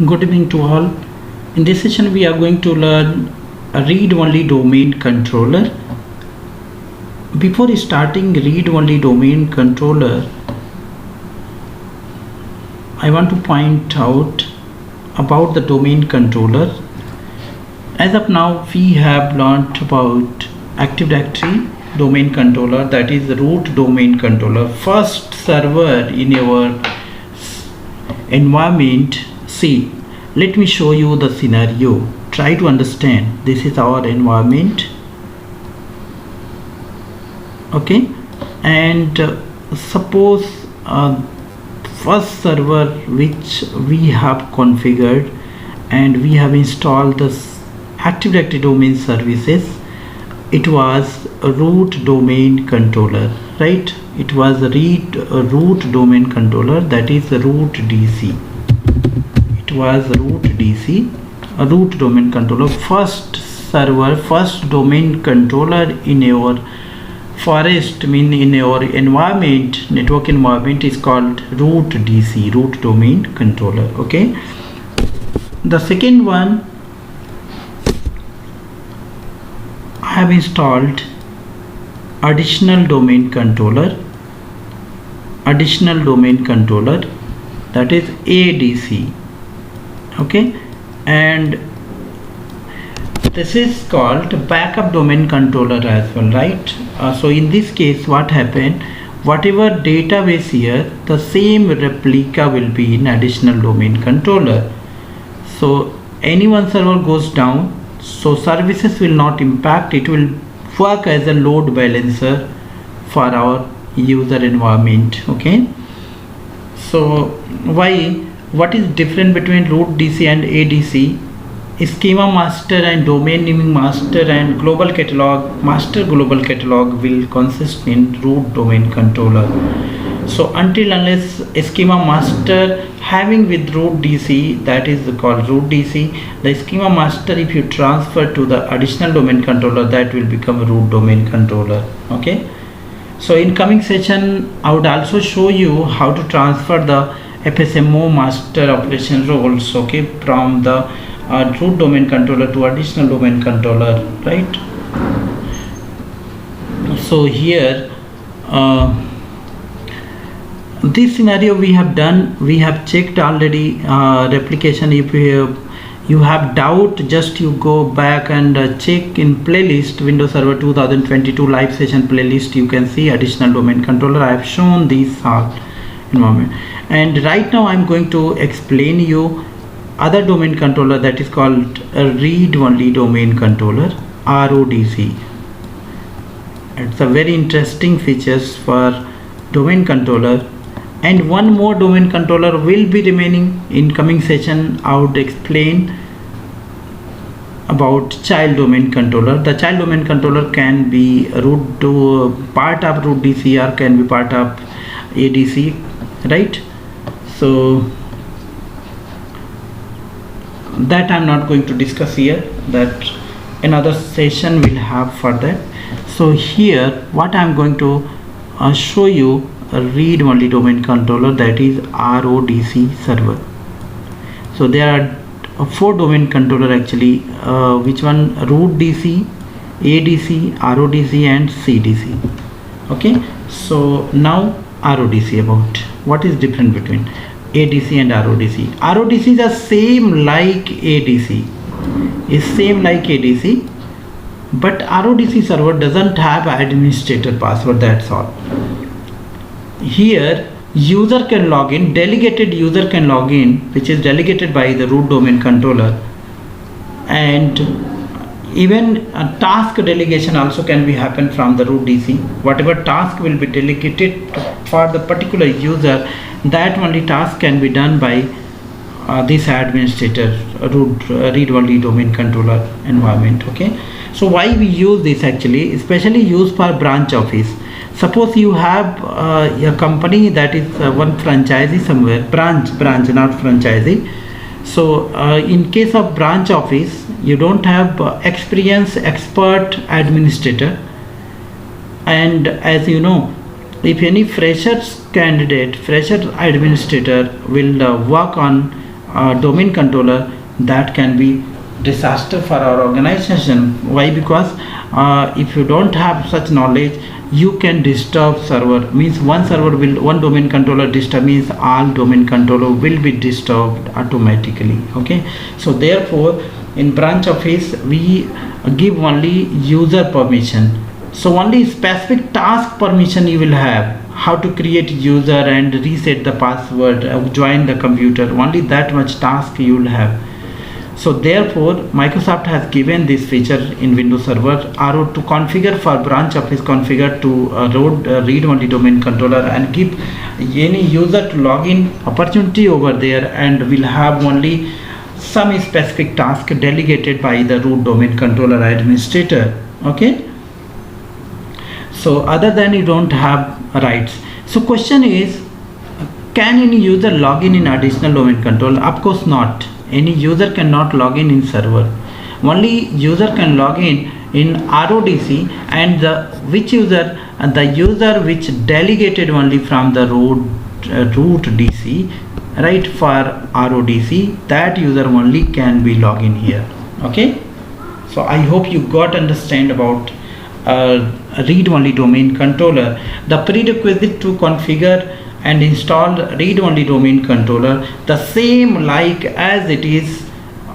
Good evening to all. In this session we are going to learn a read-only domain controller. Before starting read-only domain controller, I want to point out about the domain controller. As of now we have learned about Active Directory domain controller, that is the root domain controller, first server in your environment. See, let me show you the scenario. Try to understand. This is our environment, okay, and suppose first server which we have configured and we have installed the Active Directory domain services. It was a root domain controller, right? It was a root domain controller, that is a root DC. It was a root DC, a root domain controller, first server, first domain controller in your forest, in your environment, network environment, is called root DC, root domain controller, okay. The second one, I have installed additional domain controller, that is ADC, okay, and this is called backup domain controller as well, right? So in this case what happened, whatever database here, the same replica will be in additional domain controller. So any one server goes down, so services will not impact. It will work as a load balancer for our user environment, okay. So what is different between root DC and ADC? Schema master and domain naming master and global catalog, master global catalog will consist in root domain controller. So until unless schema master having with root DC, that is called root DC, the schema master, if you transfer to the additional domain controller, that will become a root domain controller, okay. So in coming session I would also show you how to transfer the FSMO master operation roles, okay, from the root domain controller to additional domain controller, right? So here this scenario we have done, we have checked already replication. If you have doubt, just you go back and check in playlist, Windows Server 2022 live session playlist, you can see additional domain controller. I have shown these environment, and right now I'm going to explain you other domain controller, that is called a read-only domain controller, RODC. It's a very interesting features for domain controller, and one more domain controller will be remaining. In coming session I would explain about child domain controller. The child domain controller can be part of root DC or can be part of ADC, right? So that I'm not going to discuss here, that another session will have for that. So here what I'm going to show you a read-only domain controller, that is RODC server. So there are 4 domain controller actually, which one? Root DC, ADC, RODC and CDC, okay. So now RODC, about what is different between ADC and RODC. RODC is the same like ADC, but RODC server doesn't have administrator password, that's all. Here user can log in, delegated user can log in, which is delegated by the root domain controller, and even a task delegation also can be happen from the root DC. Whatever task will be delegated for the particular user, that only task can be done by this administrator, read-only domain controller environment, okay. So why we use this actually, especially used for branch office. Suppose you have a company that is one franchisee somewhere, branch, not franchisee. So in case of branch office, you don't have experienced expert administrator, and as you know, if any fresher administrator will work on domain controller, that can be disaster for our organization. Why? Because if you don't have such knowledge, you can disturb server. Means one domain controller disturb means all domain controller will be disturbed automatically. Okay, so therefore in branch office we give only user permission. So only specific task permission you will have, how to create user and reset the password, join the computer, only that much task you will have. So therefore Microsoft has given this feature in Windows Server RO to configure for branch office, configure to read only domain controller and give any user to log in opportunity over there, and will have only some specific task delegated by the root domain controller administrator. Okay, so other than you don't have rights. So question is, can any user log in additional domain controller? Of course not. Any user cannot log in server. Only user can log in RODC, and the user which delegated only from the root DC, right, for RODC, that user only can be log in here. Okay, so I hope you got understand about read only domain controller. The prerequisite to configure and install read only domain controller, the same like as it is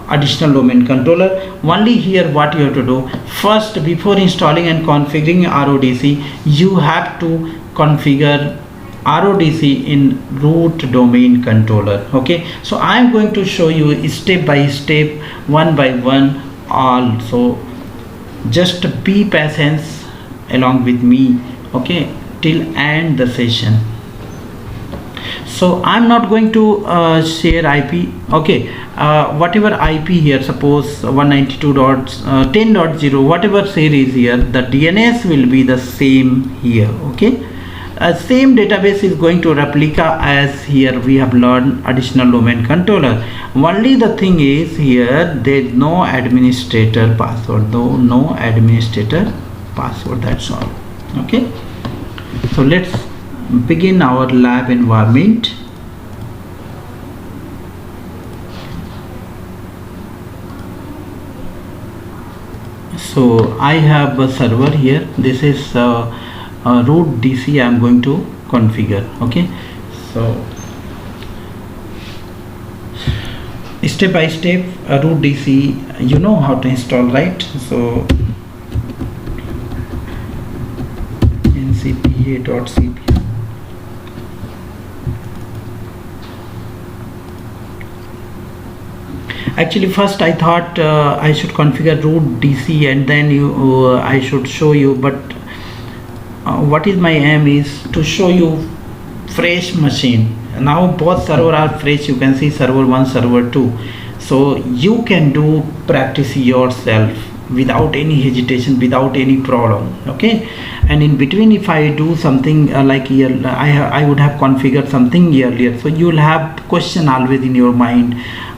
additional domain controller. Only here what you have to do, first before installing and configuring RODC, you have to configure RODC in root domain controller. Okay, so I am going to show you step by step, one by one all. So just be patient along with me, okay, till end the session. So I'm not going to share IP. Okay, whatever IP here, suppose 192.10.0, whatever series here, the DNS will be the same here. Okay, same database is going to replica as here we have learned additional domain controller. Only the thing is here there is no administrator password, no administrator password, that's all. Okay, so let's begin our lab environment. So I have a server here. This is root DC I am going to configure. Okay, so step by step root DC you know how to install, right? So ncpa.cp. Actually first I thought I should configure root DC and then I should show you, but what is my aim is to show you fresh machine. Now both server are fresh, you can see server 1, server 2, so you can do practice yourself without any hesitation, without any problem. Okay, and in between if I do something like here, I would have configured something earlier, so you will have question always in your mind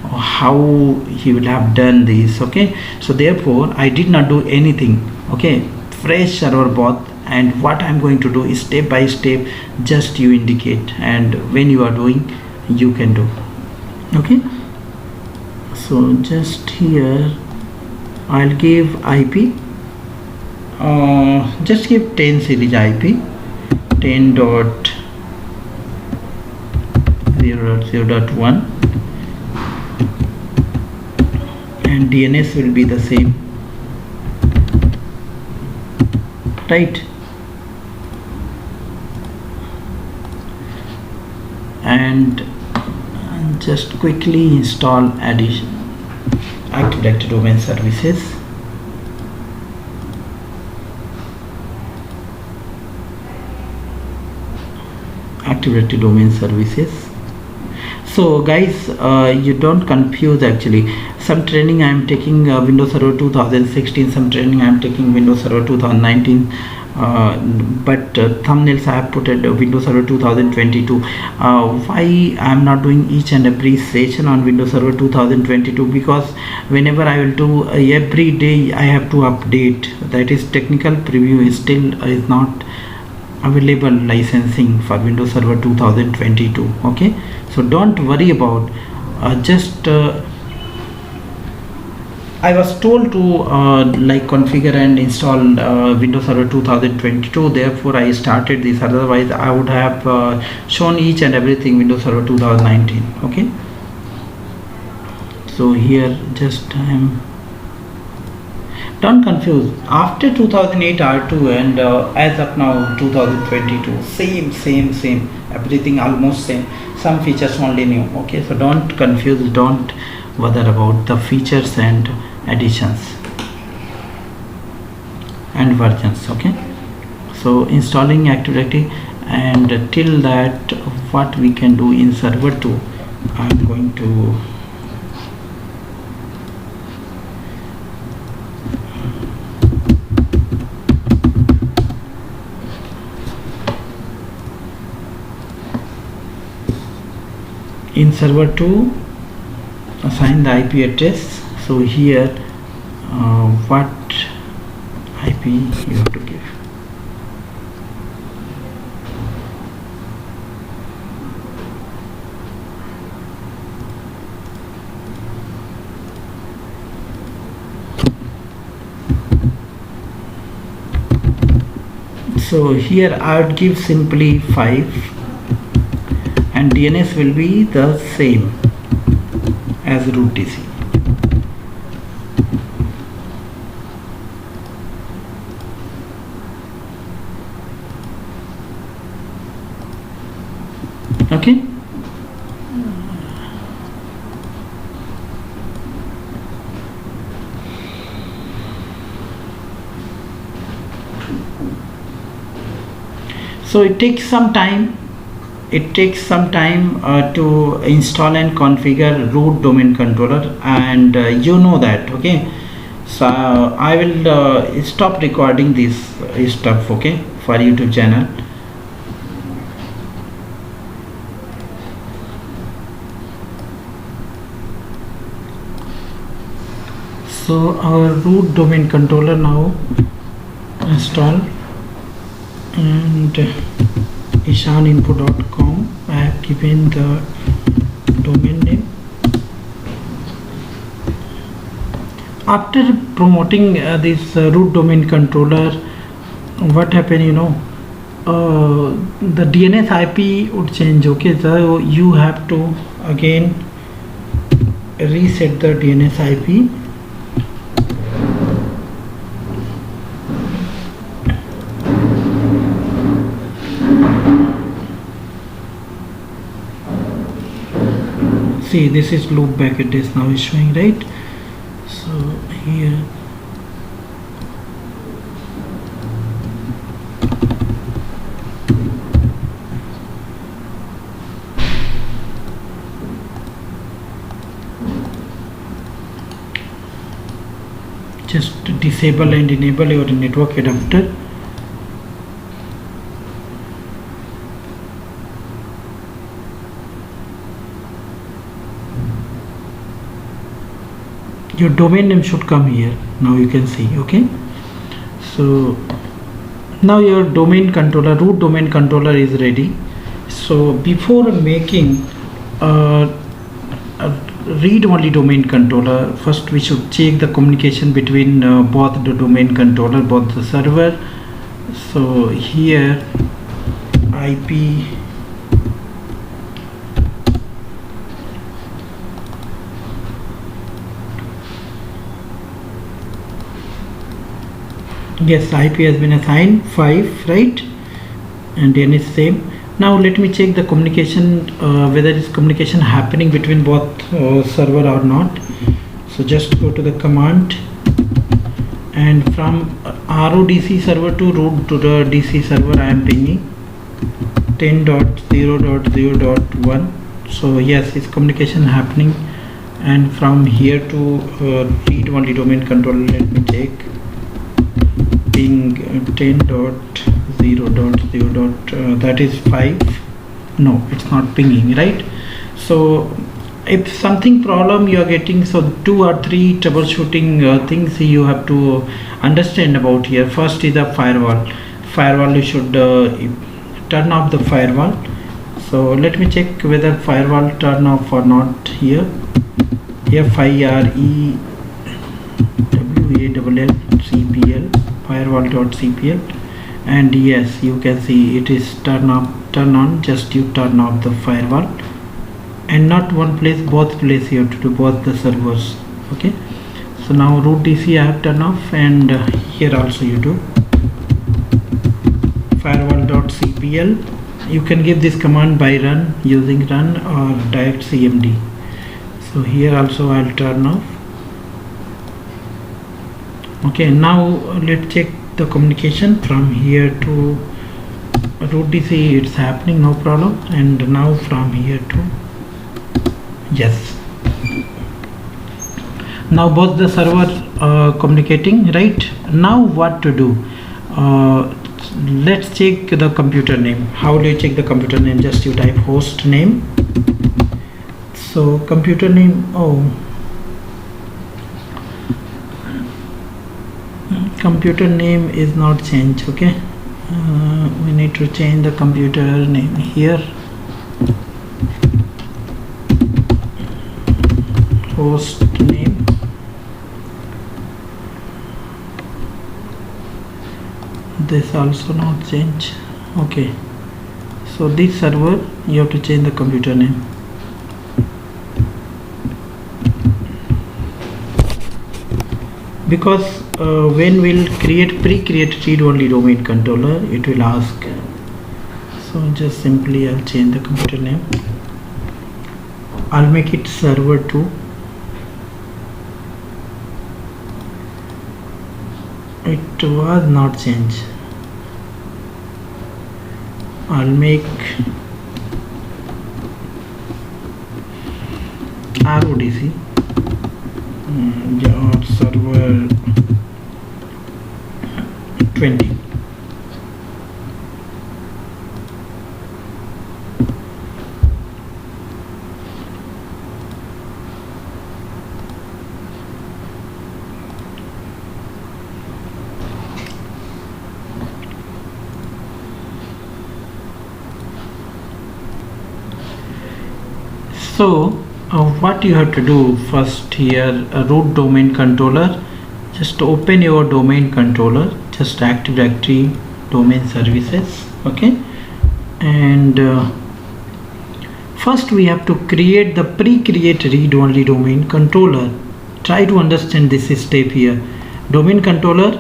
how he will have done this. Okay, so therefore I did not do anything. Okay, fresh server both, and what I'm going to do is step by step, just you indicate, and when you are doing you can do. Okay, so just here I'll give IP, just give 10 series IP, 10.0.0.1, and DNS will be the same, right? And just quickly install Active Directory Domain Services. Active Directory Domain Services. So guys, you don't confuse. Actually some training I am taking Windows Server 2016, some training I am taking Windows Server 2019, but thumbnails I have put at Windows Server 2022. Why I am not doing each and every session on Windows Server 2022? Because whenever I will do every day I have to update, that is technical preview is still is not available licensing for Windows Server 2022. Okay, so don't worry about I was told to like configure and install Windows Server 2022. Therefore, I started this. Otherwise, I would have shown each and everything Windows Server 2019. Okay. So here, just don't confuse. After 2008 R2 and as of now 2022, same. Everything almost same. Some features only new. Okay. So don't confuse. Don't bother about the features and additions and versions. Okay, so installing Active Directory, and till that what we can do in server 2, I'm going to in server 2 assign the IP address. So here what IP you have to give. So here I would give simply 5, and DNS will be the same as RODC. Okay. So it takes some time. To install and configure root domain controller, and you know that. Okay. So I will stop recording this stuff. Okay, for YouTube channel. So our root domain controller now install, and ishaninfo.com. I have given the domain name. After promoting this root domain controller, what happened, the DNS IP would change. Okay, so you have to again reset the DNS IP. See, this is loopback address now is showing, right? So here just disable and enable your network adapter. Your domain name should come here. Now you can see. Okay, so now your domain controller, root domain controller is ready. So before making a read-only domain controller, first we should check the communication between both the domain controller, both the server. So here IP yes, IP has been assigned 5, right? And DNS same. Now let me check the communication, whether is communication happening between both server or not. So just go to the command, and from RODC server to root to the DC server I am pinging 10.0.0.1. so yes, it's communication happening. And from here to read only domain controller, let me check ping 10.0.0. That is 5. No, it's not pinging, right? So if something problem you are getting, so 2 or 3 troubleshooting things you have to understand about here. First is the firewall. You should turn off the firewall. So let me check whether firewall turn off or not here. firewall.cpl firewall.cpl, and yes, you can see it is turn on. Just you turn off the firewall, and not one place, both places you have to do, both the servers. Okay, so now root DC I have turned off, and here also you do firewall.cpl. you can give this command by run, using run or direct cmd. So here also I'll turn off. Okay, now let's check the communication from here to root DC. It's happening, no problem. And now from here to yes, now both the server communicating, right? Now what to do? Let's check the computer name. How do you check the computer name? Just you type host name. So computer name, computer name is not changed. Okay, we need to change the computer name here. Host name, this also not change. Okay, so this server you have to change the computer name. Because when we'll pre-create read-only domain controller, it will ask. So just simply I'll change the computer name. I'll make it server 2. It was not changed. I'll make RODC. Your server 20. So what you have to do first here, a root domain controller, just open your domain controller, just Active Directory domain services. Okay, and first we have to create the pre-create read-only domain controller. Try to understand this step here. Domain controller,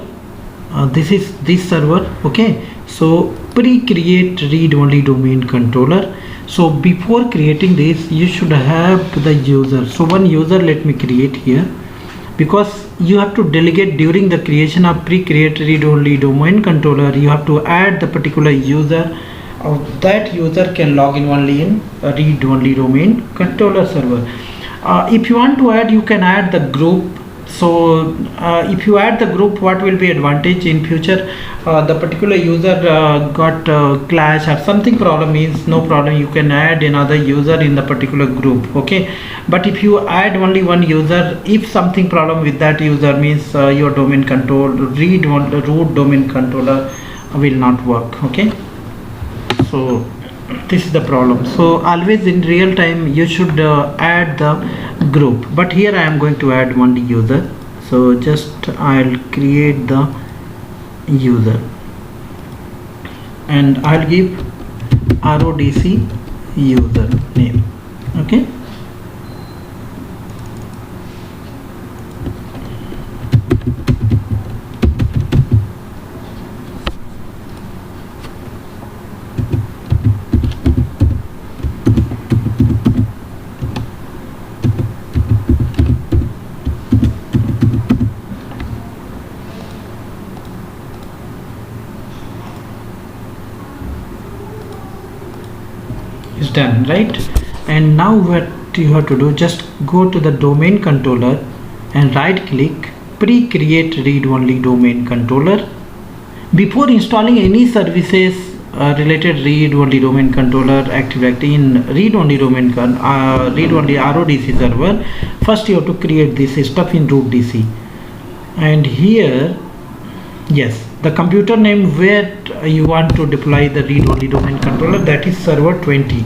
this is this server. Okay, so pre-create read-only domain controller. So before creating this, you should have the user. So one user let me create here, because you have to delegate during the creation of pre-create read-only domain controller. You have to add the particular user. That user can log in only in a read-only domain controller server. If you want to add, you can add the group. So if you add the group, what will be advantage in future? The particular user got clash or something problem, means no problem, you can add another user in the particular group. Okay, but if you add only one user, if something problem with that user, means your domain control root domain controller will not work. Okay, so this is the problem. So always in real time you should add the group, but here I am going to add one user. So just I'll create the user and I'll give RODC user name. Okay, is done, right? And now what you have to do, just go to the domain controller and right click pre-create read-only domain controller. Before installing any services related read-only domain controller Active Directory in read-only domain read-only RODC server, first you have to create this stuff in root DC. And here, yes, the computer name where you want to deploy the read-only domain controller, that is server 20.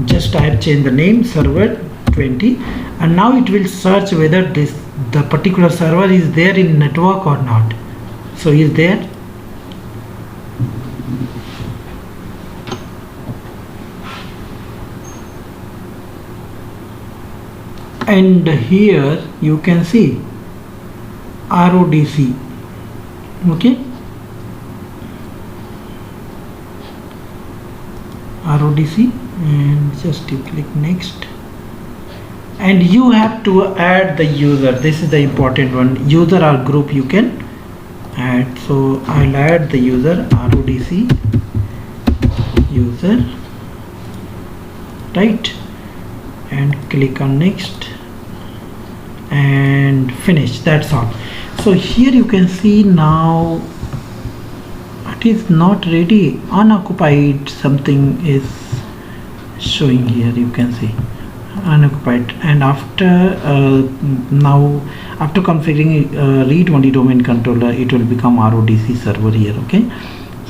Just I have changed the name server 20, and now it will search whether the particular server is there in network or not. So is there? And here you can see RODC. Okay, RODC, and just you click next, and you have to add the user. This is the important one, user or group you can add. So I'll add the user, RODC user, right, and click on next and finish. That's all. So here you can see now it is not ready, unoccupied, something is showing here, you can see unoccupied. And after now after configuring read-only domain controller, it will become RODC server here. Okay,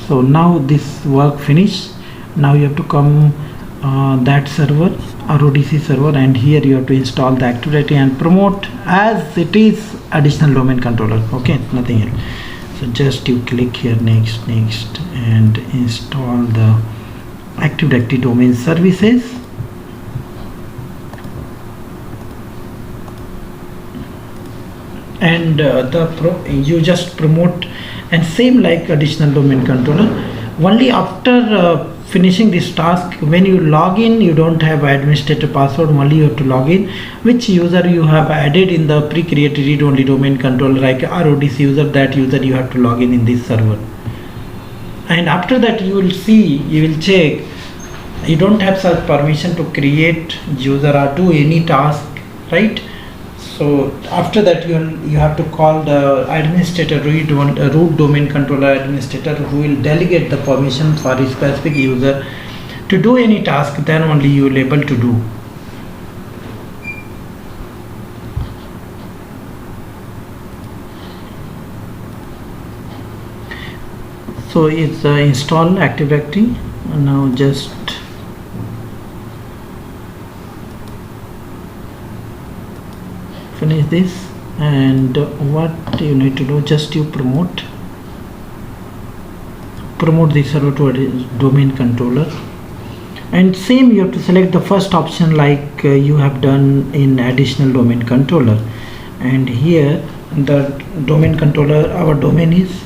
so now this work finished. Now you have to come that server, RODC server, and here you have to install the Active Directory and promote as it is additional domain controller. Okay, nothing else. So just you click here next and install the Active Directory domain services. And you just promote, and same like additional domain controller, only after finishing this task, when you log in, you don't have administrator password, only you have to log in which user you have added in the pre-created read-only domain controller, like RODC user, that user you have to log in this server. And after that you will see, you will check, you don't have such permission to create user or do any task, right? So after that you have to call the administrator, root domain controller administrator, who will delegate the permission for a specific user to do any task. Then only you will able to do. So it's install Active Directory. Now just finish this, and what you need to do, just you promote the server to a domain controller. And same, you have to select the first option like you have done in additional domain controller. And here the domain controller, our domain is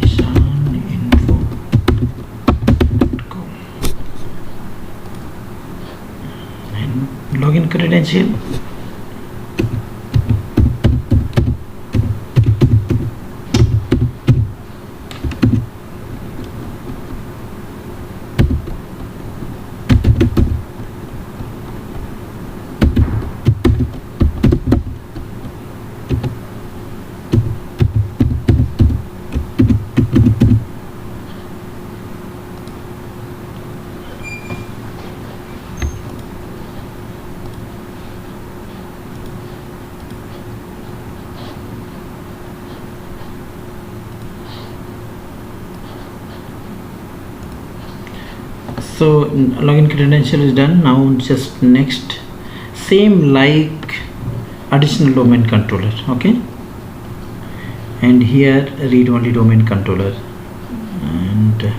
icntgroup.com, and login credential. So login credential is done. Now just next, same like additional domain controller. Okay, and here read only domain controller, and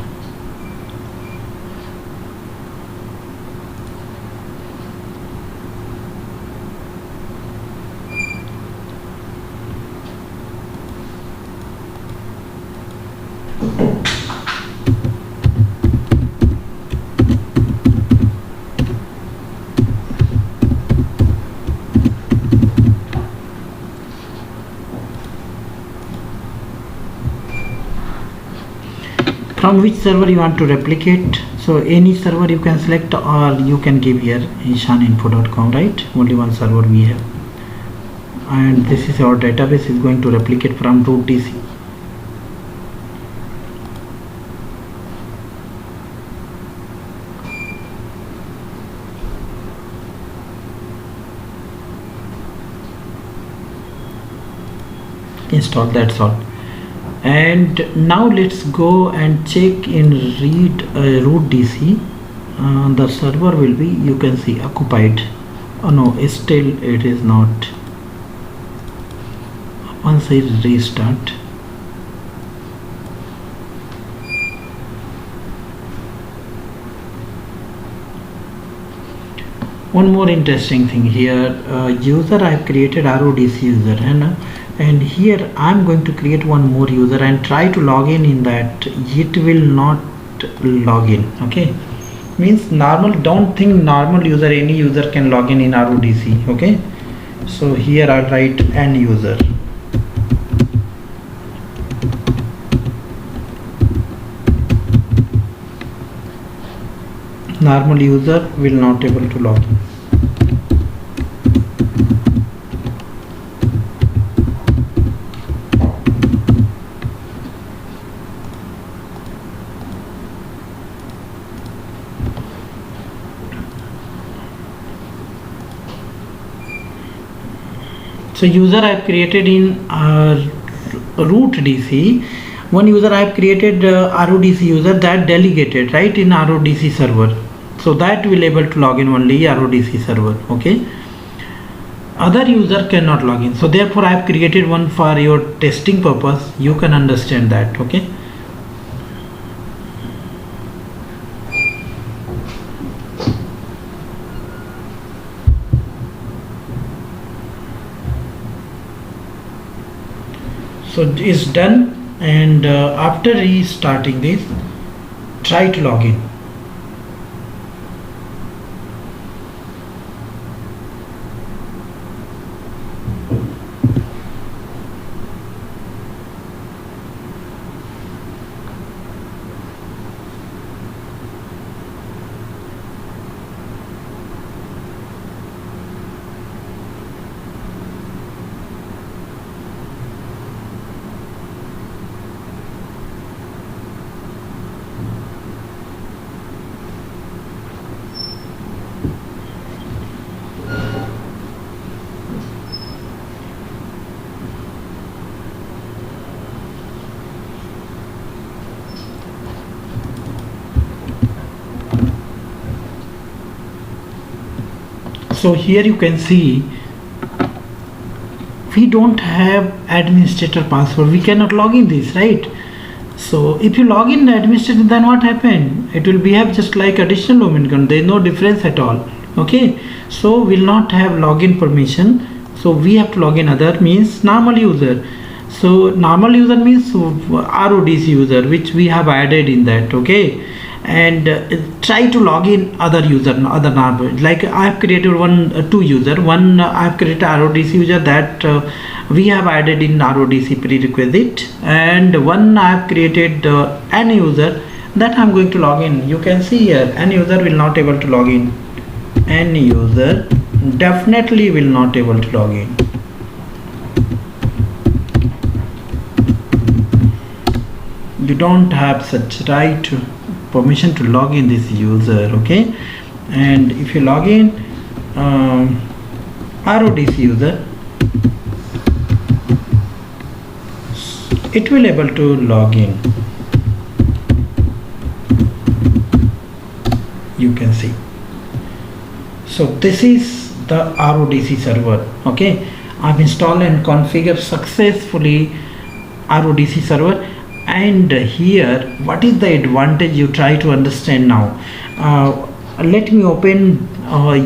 from which server you want to replicate. So any server you can select, or you can give here icntgroup.com, right? Only one server we have, and this is our database is going to replicate from RODC. Install, that's all. And now let's go and check in read root DC. The server will be, you can see, occupied. Oh no, still it is not. Once I restart, one more interesting thing here, user I have created RODC user, and here I'm going to create one more user and try to log in that. It will not log in. Okay, means normal, don't think normal user, any user can log in RODC. Okay, so here I'll write an user. Normal user will not able to log in. So user I have created in root DC. One user I have created RODC user, that delegated right in RODC server. So that will able to log in only RODC server. Okay, other user cannot log in. So therefore I have created one for your testing purpose. You can understand that. Okay. So it's done, and after restarting this, try to log in. So here you can see we don't have administrator password, we cannot log in this, right? So if you log in the administrator, then what happened? It will behave just like additional domain controller. There is no difference at all. Okay, so we'll not have login permission, so we have to log in other, means normal user. So normal user means RODC user, which we have added in that. Okay, and try to log in other user, other normal, like I have created two user. One I have created RODC user that we have added in RODC prerequisite, and one I have created an user that I'm going to log in. You can see here an user will not able to log in. An user definitely will not able to log in. You don't have such right permission to log in this user. Okay, and if you log in RODC user, it will able to log in. You can see. So this is the RODC server. Okay, I've installed and configured successfully RODC server. And here, what is the advantage, you try to understand now. Let me open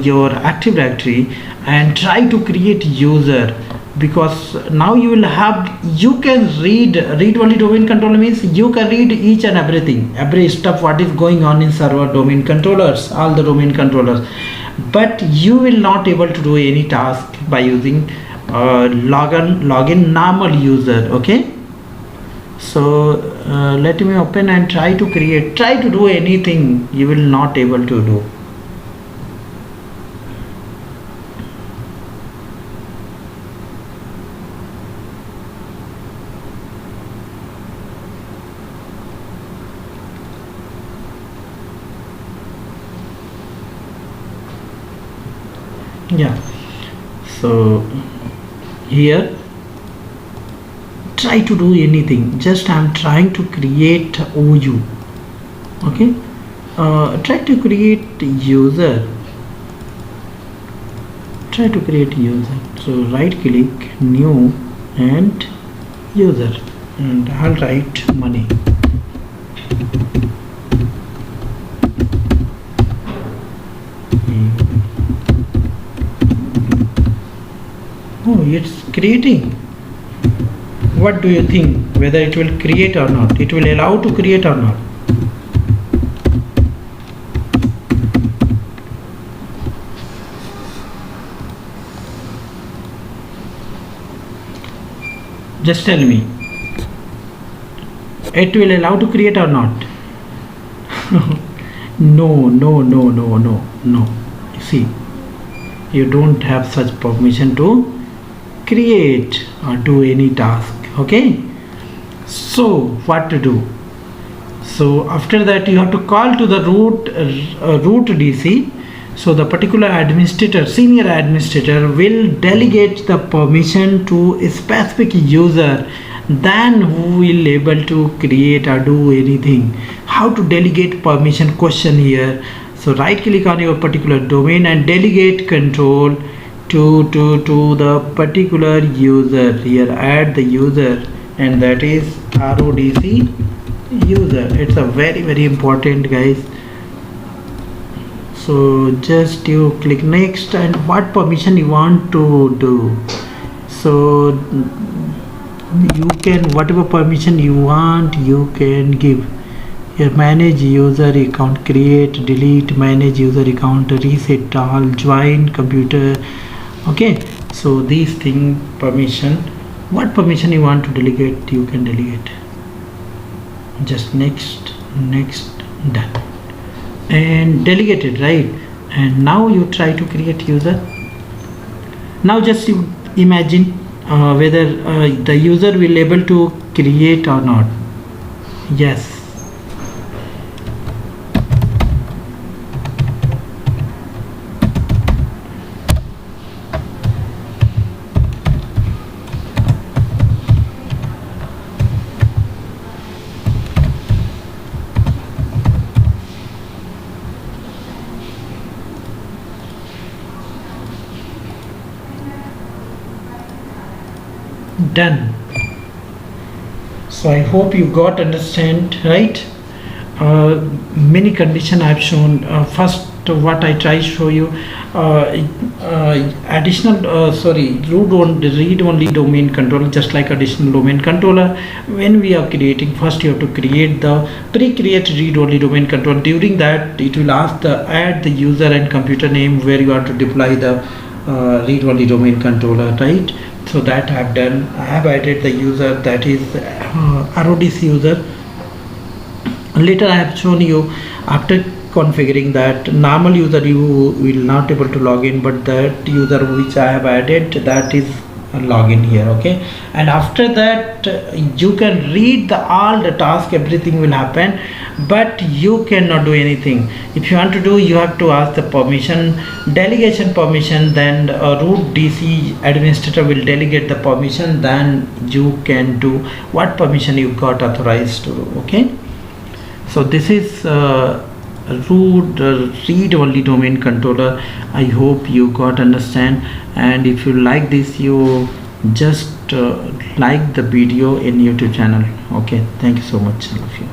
your Active Directory and try to create user, because now you will have, you can read only domain controller, means you can read each and everything, every stuff what is going on in server domain controllers, all the domain controllers, but you will not able to do any task by using login normal user. Okay, so let me open and try to create, try to do anything, you will not able to do. Yeah, so here try to do anything. Just I'm trying to create OU. Okay, try to create user. Try to create user. So right click, new, and user, and I'll write money. Oh, it's creating. What do you think, whether it will create or not? It will allow to create or not? Just tell me. It will allow to create or not? No. See, you don't have such permission to create or do any task. Okay, so what to do? So after that you have to call to the root DC. So the particular administrator, senior administrator, will delegate the permission to a specific user, then who will able to create or do anything. How to delegate permission question here. So right click on your particular domain and delegate control to the particular user. Here add the user, and that is RODC user. It's a very important, guys. So just you click next, and what permission you want to do. So you can, whatever permission you want, you can give. Here manage user account, create, delete, manage user account, reset all, join computer. Okay, so these thing permission, what permission you want to delegate, you can delegate. Just next, done, and delegated, right? And now you try to create user. Now just you imagine whether the user will able to create or not. Yes. Done. So I hope you got understand, right? Many condition I've shown. First, what I try to show you, additional read only domain controller, just like additional domain controller. When we are creating, first you have to create the pre-create read only domain controller. During that, it will ask the add the user and computer name where you want to deploy the read only domain controller, right? So that I have done. I have added the user, that is RODC user. Later I have shown you, after configuring that normal user you will not able to log in, but that user which I have added, that is login here. Okay, and after that you can read all the task, everything will happen, but you cannot do anything. If you want to do, you have to ask the permission, delegation permission, then root DC administrator will delegate the permission, then you can do what permission you got authorized to do. Okay, so this is root read only domain controller. I hope you got understand, and if you like this, you just like the video in YouTube channel. Okay, thank you so much, all of you.